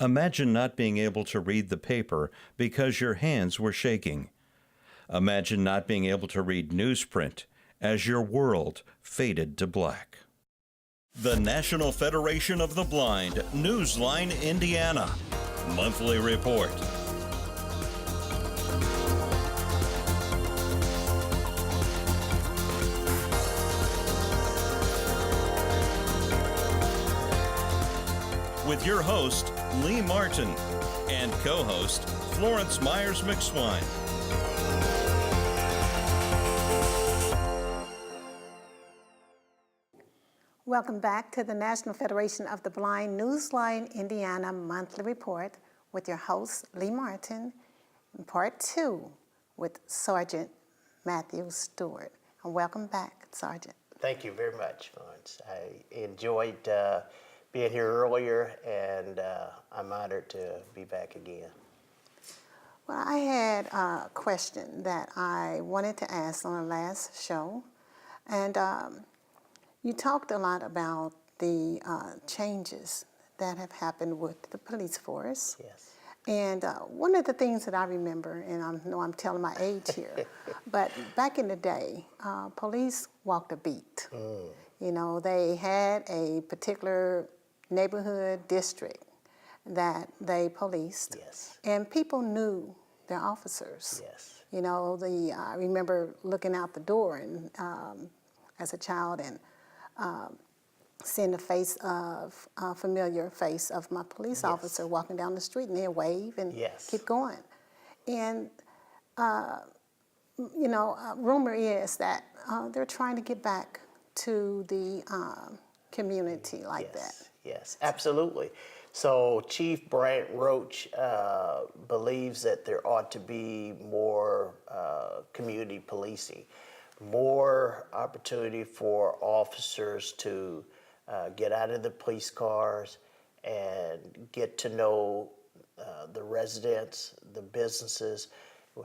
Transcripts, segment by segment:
Imagine not being able to read the paper because your hands were shaking. Imagine not being able to read newsprint as your world faded to black. The National Federation of the Blind, Newsline, Indiana. Monthly Report. With your host, Lee Martin, and co-host, Florence Myers-McSwine. Welcome back to the National Federation of the Blind, Newsline, Indiana Monthly Report with your host, Lee Martin, in part 2 with Sergeant Matthew Steward. And welcome back, Sergeant. Thank you very much, Florence. I enjoyed being here earlier, and I'm honored to be back again. Well, I had a question that I wanted to ask on the last show, and you talked a lot about the changes that have happened with the police force. Yes. And one of the things that I remember, and I know I'm telling my age here, but back in the day, police walked a beat. You know, they had a particular neighborhood district that they policed, Yes. and people knew their officers. Yes. You know, I remember looking out the door and as a child and seeing the face of a familiar face of my police Yes. officer walking down the street, and they'd wave and Yes. keep going. And you know, rumor is that they're trying to get back to the community like that. Yes, absolutely. So Chief Brant Roach believes that there ought to be more community policing, more opportunity for officers to get out of the police cars and get to know the residents, the businesses.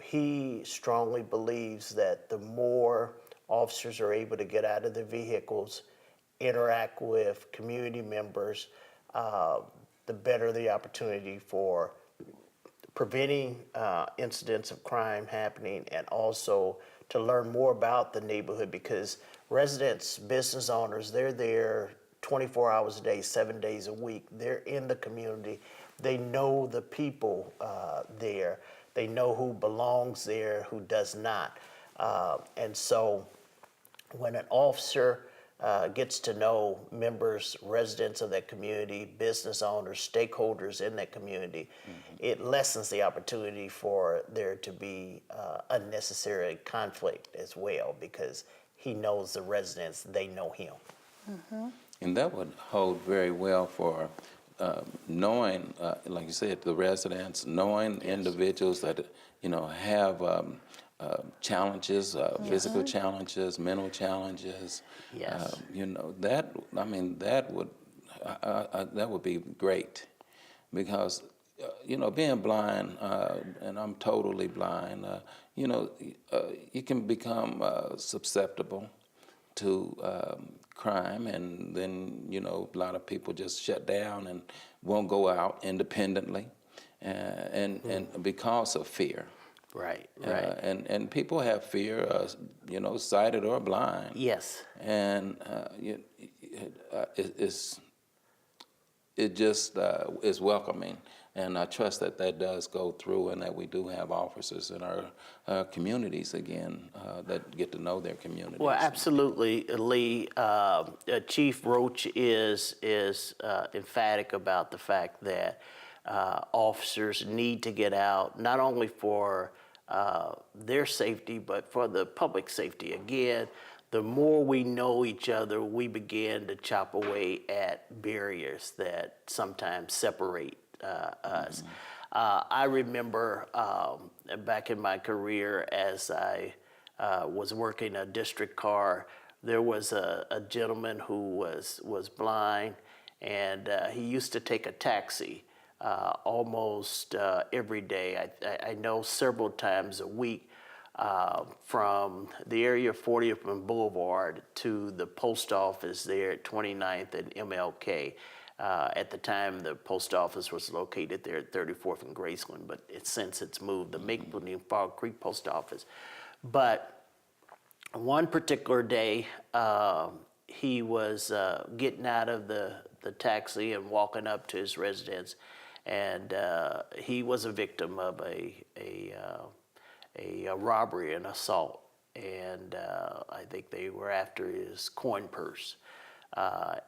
He strongly believes that the more officers are able to get out of the vehicles, interact with community members, the better the opportunity for preventing incidents of crime happening, and also to learn more about the neighborhood, because residents, business owners, they're there 24 hours a day, 7 days a week. They're in the community. They know the people there. They know who belongs there, who does not. And so when an officer gets to know members, residents of that community, business owners, stakeholders in that community, it lessens the opportunity for there to be unnecessary conflict as well, because he knows the residents, they know him. And that would hold very well for knowing, like you said, the residents, knowing individuals that, you know, have challenges, physical challenges, mental challenges. Yes. You know, that would be great, because you know, being blind, and I'm totally blind, you know, you can become susceptible to crime, and then, you know, a lot of people just shut down and won't go out independently, and because of fear. Right, right. And people have fear, you know, sighted or blind. Yes. And it just is welcoming. And I trust that that does go through, and that we do have officers in our communities again that get to know their communities. Well, absolutely, Lee. Chief Roach is emphatic about the fact that officers need to get out, not only for their safety, but for the public safety. Again, the more we know each other, we begin to chop away at barriers that sometimes separate us. I remember back in my career, as I was working a district car, there was a gentleman who was blind, and he used to take a taxi almost every day. I know several times a week, from the area of 40th and Boulevard to the post office there at 29th and MLK. At the time, the post office was located there at 34th and Graceland, but since it's moved, the Maple and Fog Creek post office. But one particular day, he was getting out of the taxi and walking up to his residence, and he was a victim of a robbery and assault, and I think they were after his coin purse.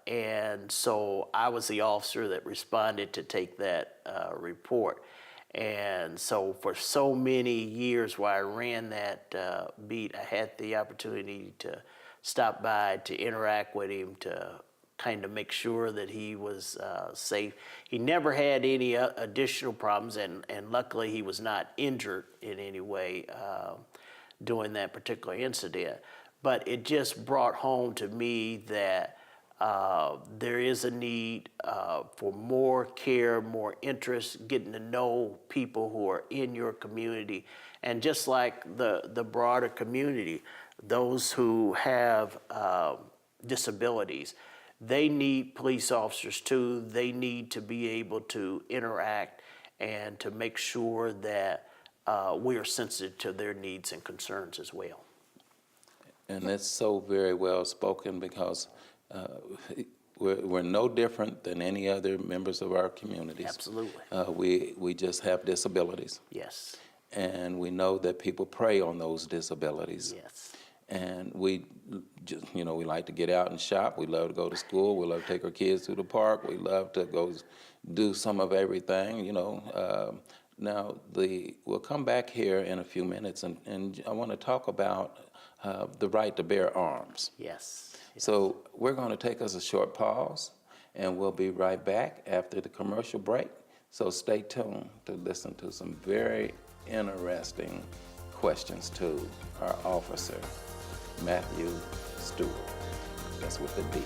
And so I was the officer that responded to take that report. And so for so many years while I ran that beat, I had the opportunity to stop by, to interact with him, to kind of make sure that he was safe. He never had any additional problems, and luckily he was not injured in any way during that particular incident. But it just brought home to me that there is a need for more care, more interest, getting to know people who are in your community. And just like the broader community, those who have disabilities, they need police officers too. They need to be able to interact and to make sure that we are sensitive to their needs and concerns as well. And that's so very well spoken, because we're no different than any other members of our communities. Absolutely. We just have disabilities. Yes. And we know that people prey on those disabilities. Yes. And we just, we like to get out and shop. We love to go to school. We love to take our kids to the park. We love to go do some of everything, Now, we'll come back here in a few minutes, and I want to talk about the right to bear arms. Yes. So we're going to take us a short pause, and we'll be right back after the commercial break. So stay tuned to listen to some very interesting questions to our officer, Matthew Steward. That's with the D.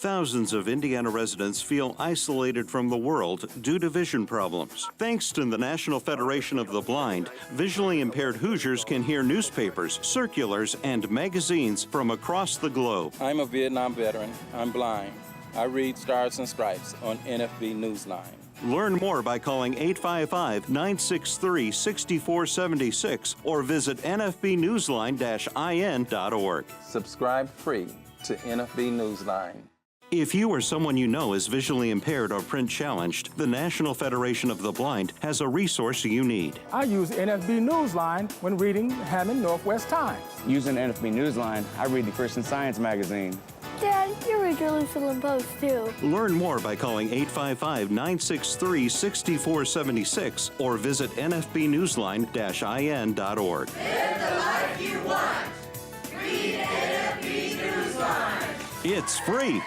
Thousands of Indiana residents feel isolated from the world due to vision problems. Thanks to the National Federation of the Blind, visually impaired Hoosiers can hear newspapers, circulars, and magazines from across the globe. I'm a Vietnam veteran. I'm blind. I read Stars and Stripes on NFB Newsline. Learn more by calling 855-963-6476 or visit nfbnewsline-in.org. Subscribe free to NFB Newsline. If you or someone you know is visually impaired or print challenged, the National Federation of the Blind has a resource you need. I use NFB Newsline when reading Hammond Northwest Times. Using NFB Newsline, I read the Christian Science magazine. Dad, you read Jerusalem Post too. Learn more by calling 855-963-6476 or visit nfbnewsline-in.org. Live the life you want. Read NFB Newsline. It's free.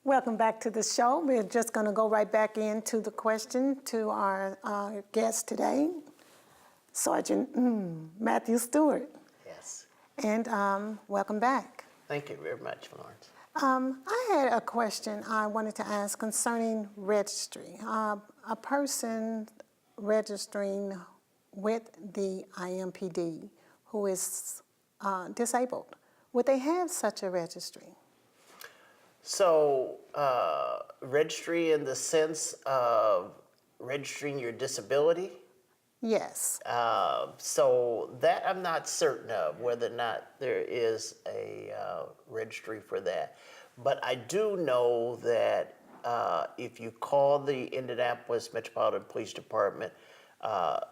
Welcome back to the show. We're just going to go right back into the question to our guest today, Sergeant Matthew Steward. Yes. And welcome back. Thank you very much, Florence. I had a question I wanted to ask concerning registry. A person registering with the IMPD who is disabled, would they have such a registry? So, registry in the sense of registering your disability? Yes. So that I'm not certain of, whether or not there is a registry for that. But I do know that if you call the Indianapolis Metropolitan Police Department a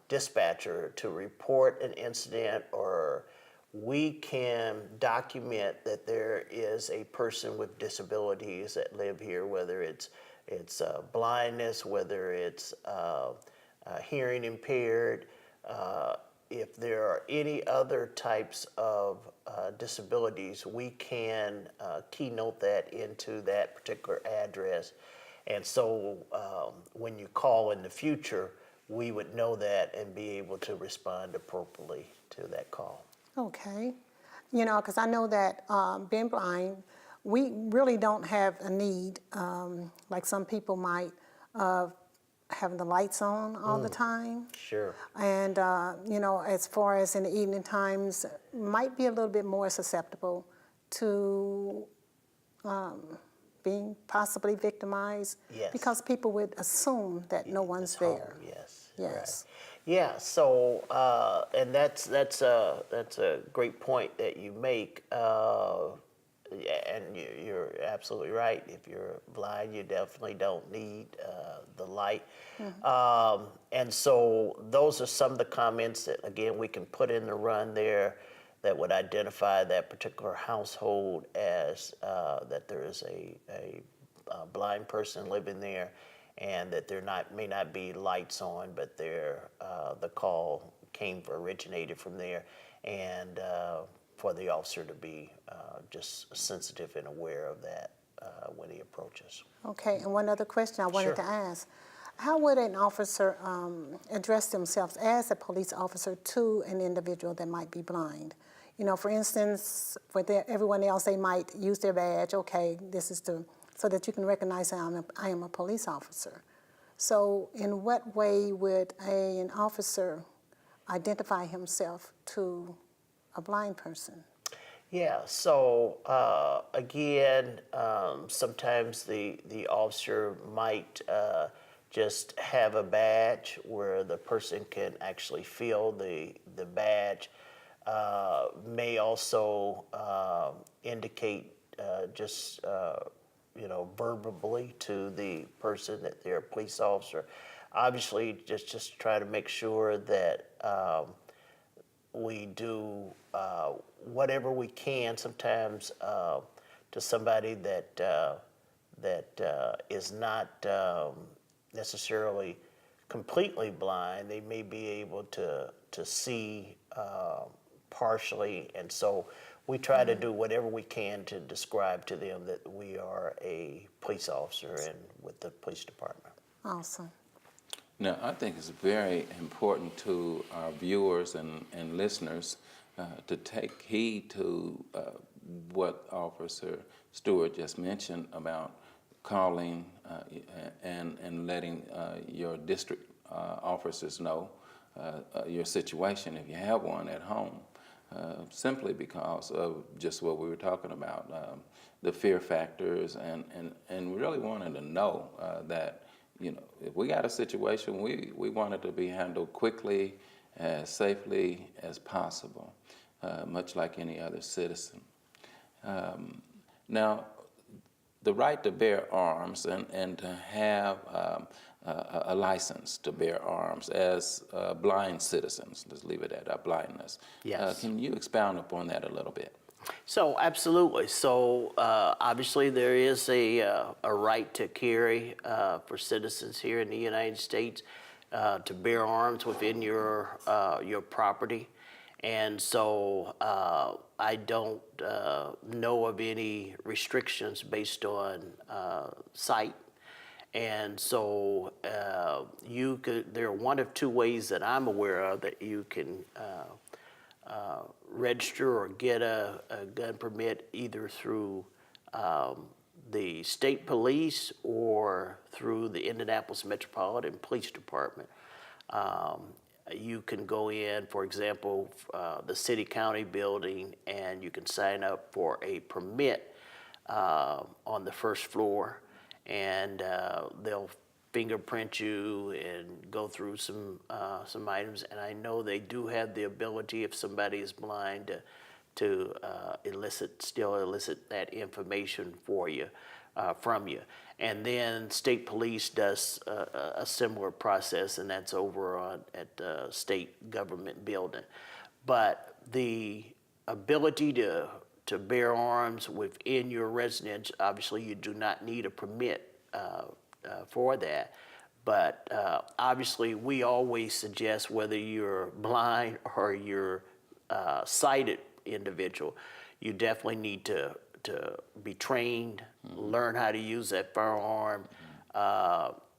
dispatcher to report an incident, or we can document that there is a person with disabilities that live here, whether it's blindness, whether it's hearing impaired, if there are any other types of disabilities, we can keynote that into that particular address. And so when you call in the future, we would know that and be able to respond appropriately to that call. Okay. You know, because I know that being blind, we really don't have a need, like some people might, of having the lights on all the time. Sure. And, you know, as far as in the evening times, might be a little bit more susceptible to being possibly victimized. Yes. Because people would assume that no one's It's home, there. yes. Yes. Right. Yeah. So, and that's a great point that you make. Yeah, and you're absolutely right. If you're blind, you definitely don't need the light. And so those are some of the comments that, again, we can put in the run there that would identify that particular household as that there is a blind person living there, and that there may not be lights on, but the call originated from there, and for the officer to be just sensitive and aware of that when he approaches. Okay, and one other question I wanted to ask. How would an officer address themselves as a police officer to an individual that might be blind? You know, for instance, for everyone else, they might use their badge. Okay, this is so that you can recognize that I am a police officer. So in what way would an officer identify himself to a blind person? Yeah, so again, sometimes the officer might just have a badge where the person can actually feel the badge. May also indicate just verbally to the person that they're a police officer. Obviously, just try to make sure that we do whatever we can. Sometimes to somebody that is not necessarily completely blind, they may be able to see partially, and so we try to do whatever we can to describe to them that we are a police officer and with the police department. Awesome. Now, I think it's very important to our viewers and listeners to take heed to what Officer Steward just mentioned about calling and letting your district officers know your situation if you have one at home, simply because of just what we were talking about, the fear factors, and really wanting to know that, you know, if we got a situation, we want it to be handled quickly, as safely as possible, much like any other citizen. Now, the right to bear arms and to have a license to bear arms as blind citizens, let's leave it at our blindness. Yes. Can you expound upon that a little bit? So absolutely. So obviously there is a right to carry for citizens here in the United States to bear arms within your property, and so I don't know of any restrictions based on sight. And so there are one of two ways that I'm aware of that you can register or get a gun permit, either through the state police or through the Indianapolis Metropolitan Police Department. You can go in, for example, the city-county building, and you can sign up for a permit on the first floor, and they'll fingerprint you and go through some items. And I know they do have the ability, if somebody is blind, to still elicit that information for you, from you. And then state police does a similar process, and that's over at the state government building. But the ability to bear arms within your residence, obviously you do not need a permit for that. But obviously we always suggest, whether you're blind or you're sighted individual, you definitely need to be trained, learn how to use that firearm.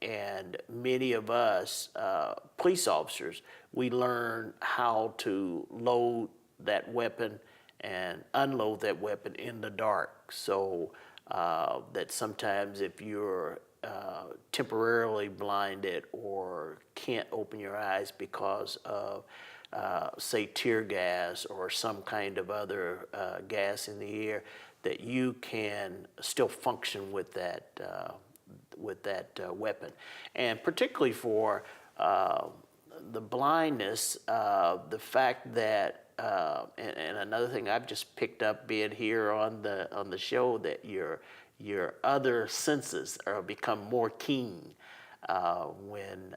And many of us police officers, we learn how to load that weapon and unload that weapon in the dark. So that sometimes if you're temporarily blinded or can't open your eyes because of say tear gas or some kind of other gas in the air, that you can still function with that weapon. And particularly for the blindness, the fact that and another thing I've just picked up being here on the show, that your other senses are become more keen when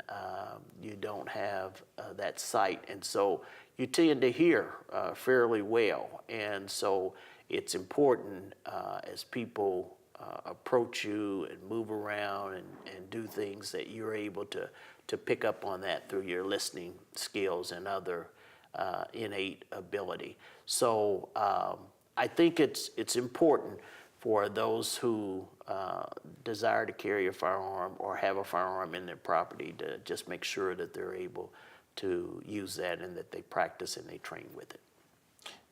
you don't have that sight, and so you tend to hear fairly well. And so it's important as people approach you and move around and do things, that you're able to pick up on that through your listening skills and other innate ability. So I think it's important for those who desire to carry a firearm or have a firearm in their property to just make sure that they're able to use that and that they practice and they train with it.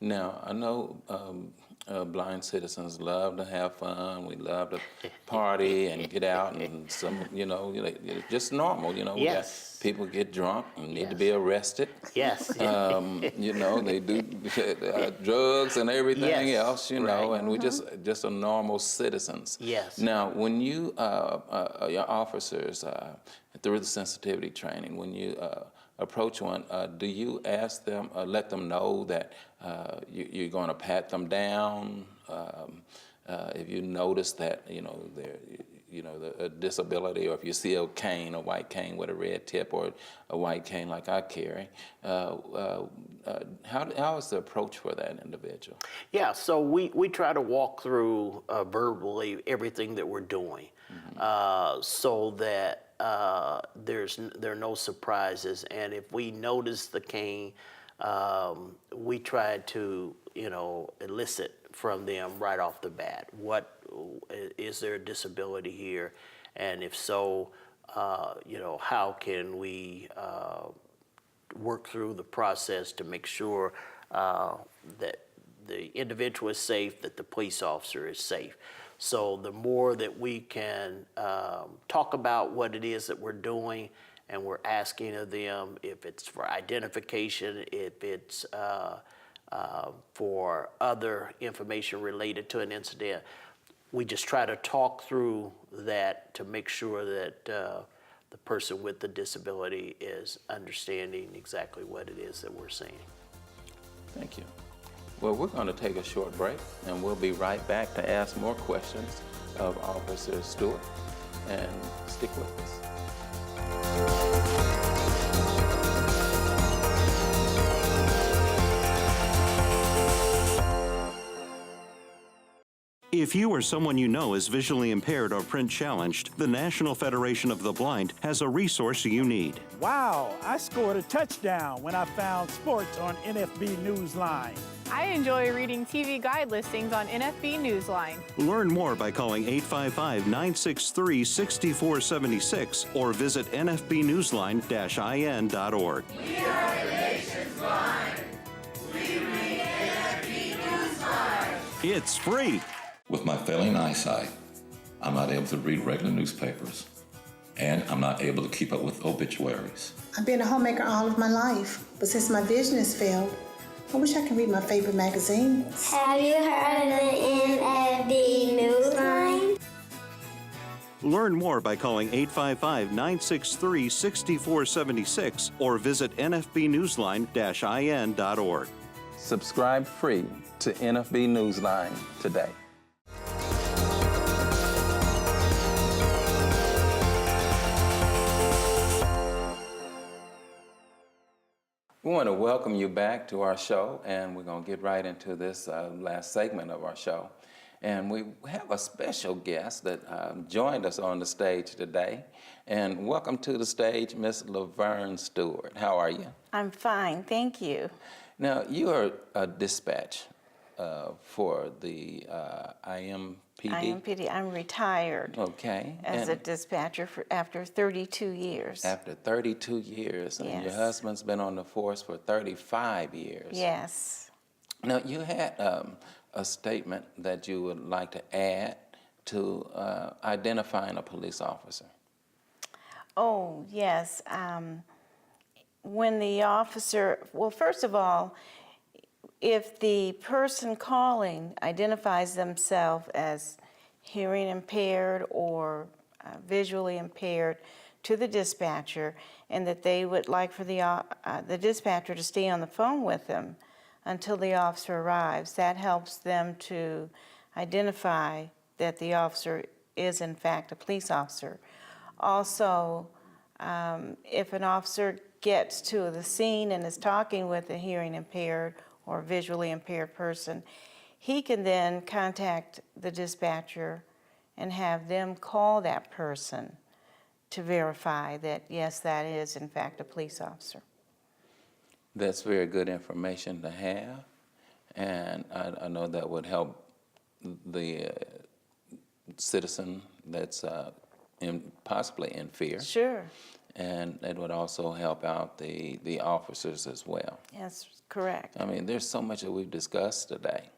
Now, I know blind citizens love to have fun. We love to party and get out and some, just normal, Yes. People get drunk and need to be arrested. Yes. They do drugs and everything Yes. else, Right. and we just are normal citizens. Yes. Now, when you, your officers, through the sensitivity training, when you approach one, do you ask them, let them know that you're going to pat them down? If you notice that, they're, a disability, or if you see a cane, a white cane with a red tip, or a white cane like I carry, how is the approach for that individual? Yeah, so we try to walk through verbally everything that we're doing, so that there are no surprises. And if we notice the cane, we try to elicit from them right off the bat, what is there a disability here, and if so, how can we work through the process to make sure that the individual is safe, that the police officer is safe. So the more that we can talk about what it is that we're doing and we're asking of them, if it's for identification, if it's for other information related to an incident, we just try to talk through that to make sure that the person with the disability is understanding exactly what it is that we're saying. Thank you. Well, we're going to take a short break, and we'll be right back to ask more questions of Officer Steward, and stick with us. If you or someone you know is visually impaired or print challenged, the National Federation of the Blind has a resource you need. Wow, I scored a touchdown when I found sports on NFB Newsline. I enjoy reading TV guide listings on NFB Newsline. Learn more by calling 855-963-6476 or visit nfbnewsline-in.org. We are the nation's blind. We read NFB Newsline. It's free. With my failing eyesight, I'm not able to read regular newspapers, and I'm not able to keep up with obituaries. I've been a homemaker all of my life, but since my vision has failed, I wish I could read my favorite magazines. Have you heard of the NFB Newsline? Learn more by calling 855-963-6476 or visit nfbnewsline-in.org. Subscribe free to NFB Newsline today. We want to welcome you back to our show, and we're going to get right into this last segment of our show. And we have a special guest that joined us on the stage today. And welcome to the stage, Miss Laverne Steward. How are you? I'm fine, thank you. Now, you are a dispatch for the IMPD? IMPD, I'm retired. Okay. As a dispatcher after 32 years. After 32 years, and yes. Your husband's been on the force for 35 years. Yes. Now, you had a statement that you would like to add to identifying a police officer. Oh, yes. When the officer, well, first of all, if the person calling identifies themselves as hearing impaired or visually impaired to the dispatcher, and that they would like for the dispatcher to stay on the phone with them until the officer arrives, that helps them to identify that the officer is in fact a police officer. Also, if an officer gets to the scene and is talking with a hearing impaired or visually impaired person, he can then contact the dispatcher and have them call that person to verify that, yes, that is in fact a police officer. That's very good information to have, and I know that would help the citizen that's possibly in fear. Sure. And it would also help out the officers as well. Yes, correct. I mean, there's so much that we've discussed today.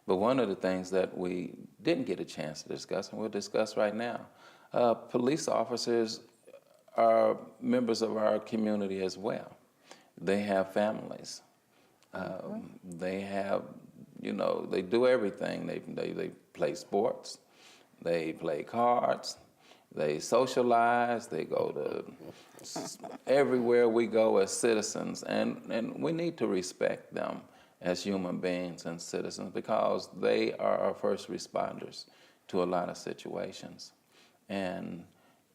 But one of the things that we didn't get a chance to discuss, and we'll discuss right now, police officers are members of our community as well. They have families. They have, you know, they do everything. They play sports. They play cards. They socialize. They go to everywhere we go as citizens. And we need to respect them as human beings and citizens because they are our first responders to a lot of situations. And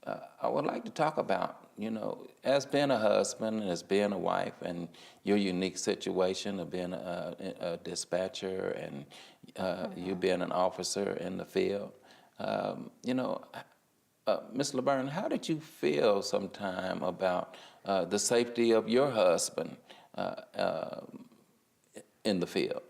I would like to talk about, you know, as being a husband and as being a wife and your unique situation of being a dispatcher and you being an officer in the field. You know, Ms. LaBerne, how did you feel sometime about the safety of your husband in the field?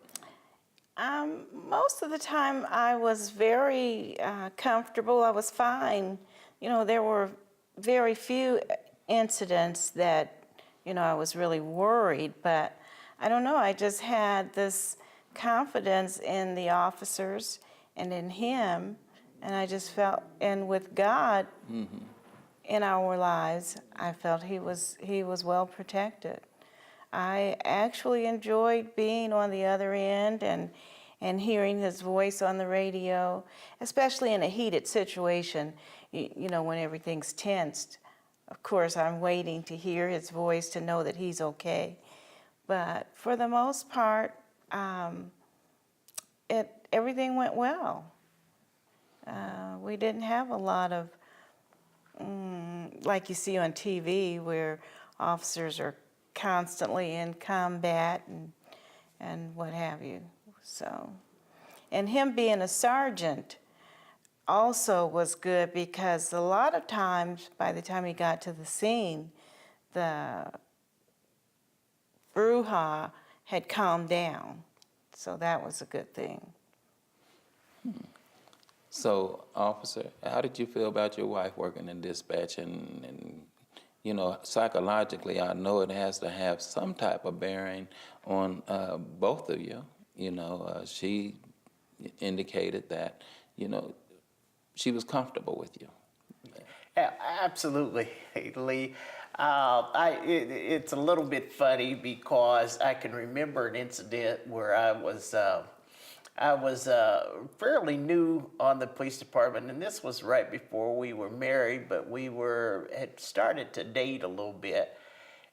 Most of the time I was very comfortable. I was fine. You know, there were very few incidents that, you know, I was really worried, but I don't know, I just had this confidence in the officers and in him, and I just felt, and with God in our lives, I felt he was well protected. I actually enjoyed being on the other end and hearing his voice on the radio, especially in a heated situation, you know, when everything's tensed. Of course, I'm waiting to hear his voice to know that he's okay. But for the most part, everything went well. We didn't have a lot of, like you see on TV, where officers are constantly in combat and what have you. So, and him being a sergeant also was good because a lot of times, by the time he got to the scene, the brouhaha had calmed down. So that was a good thing. So, officer, how did you feel about your wife working in dispatch? And you know, psychologically, I know it has to have some type of bearing on both of you. You know, she indicated that, you know, she was comfortable with you. Yeah, absolutely, Lee. It's a little bit funny because I can remember an incident where I was fairly new on the police department, and this was right before we were married, but we had started to date a little bit.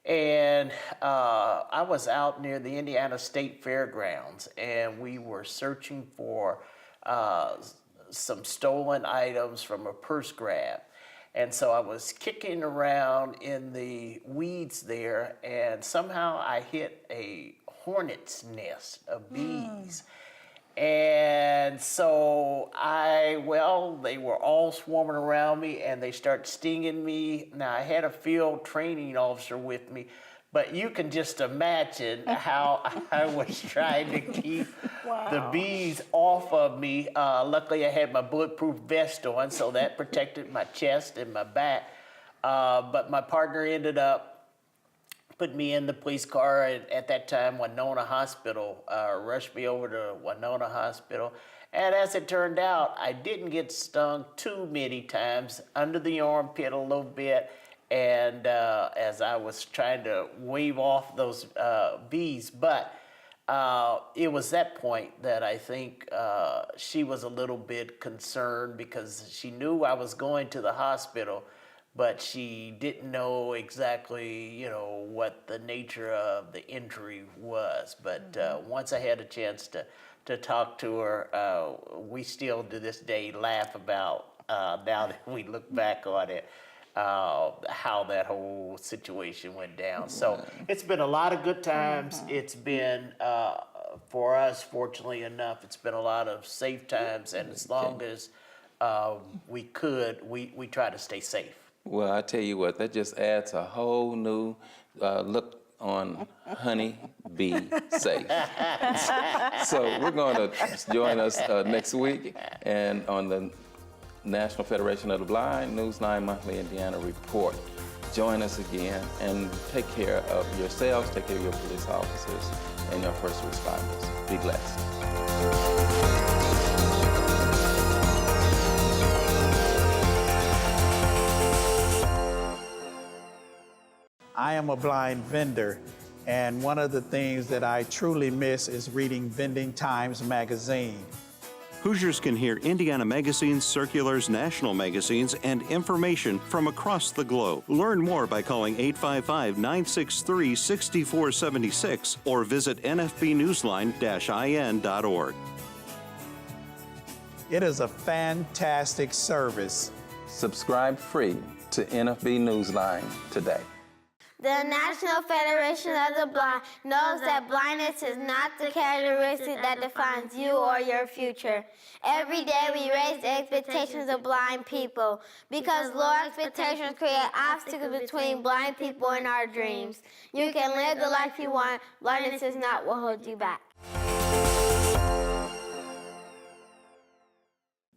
And I was out near the Indiana State Fairgrounds, and we were searching for some stolen items from a purse grab. And so I was kicking around in the weeds there, and somehow I hit a hornet's nest of bees. And so they were all swarming around me and they started stinging me. Now, I had a field training officer with me, but you can just imagine how I was trying to keep the bees off of me. Luckily, I had my bulletproof vest on, so that protected my chest and my back. But my partner ended up put me in the police car at that time, Winona Hospital, rushed me over to Winona Hospital. And as it turned out, I didn't get stung too many times, under the armpit a little bit. And as I was trying to wave off those bees, but it was that point that I think she was a little bit concerned because she knew I was going to the hospital, but she didn't know exactly, what the nature of the injury was. But once I had a chance to talk to her, we still to this day laugh about, now that we look back on it, how that whole situation went down. So it's been a lot of good times. It's been, for us, fortunately enough, it's been a lot of safe times. And as long as we could, we try to stay safe. Well, I tell you what, that just adds a whole new look on Honey Bee Safe. So we're going to join us next week and on the National Federation of the Blind Newsline Monthly Indiana Report. Join us again and take care of yourselves, take care of your police officers and your first responders. Be blessed. I am a blind vendor, and one of the things that I truly miss is reading Vending Times magazine. Hoosiers can hear Indiana magazines, circulars, national magazines, and information from across the globe. Learn more by calling 855-963-6476 or visit nfbnewsline-in.org. It is a fantastic service. Subscribe free to NFB Newsline today. The National Federation of the Blind knows that blindness is not the characteristic that defines you or your future. Every day we raise the expectations of blind people because low expectations create obstacles between blind people and our dreams. You can live the life you want. Blindness is not what holds you back.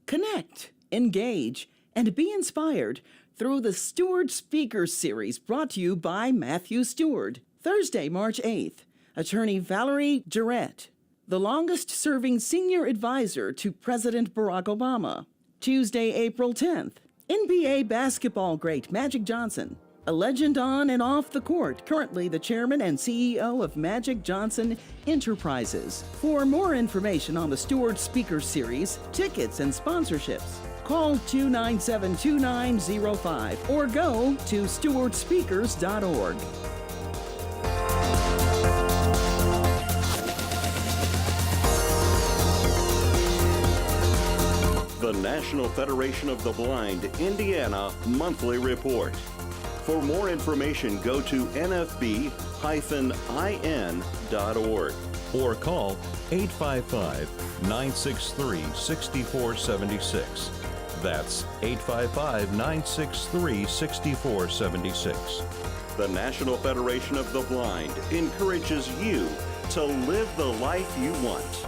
Connect, engage, and be inspired through the Steward Speaker Series brought to you by Matthew Steward. Thursday, March 8th, attorney Valerie Jarrett, the longest-serving senior advisor to President Barack Obama. Tuesday, April 10th, NBA basketball great Magic Johnson, a legend on and off the court, currently the chairman and CEO of Magic Johnson Enterprises. For more information on the Steward Speaker Series, tickets, and sponsorships, call 297-2905 or go to stewardspeakers.org. The National Federation of the Blind Indiana Monthly Report. For more information, go to nfb-in.org or call 855-963-6476. That's 855-963-6476. The National Federation of the Blind encourages you to live the life you want.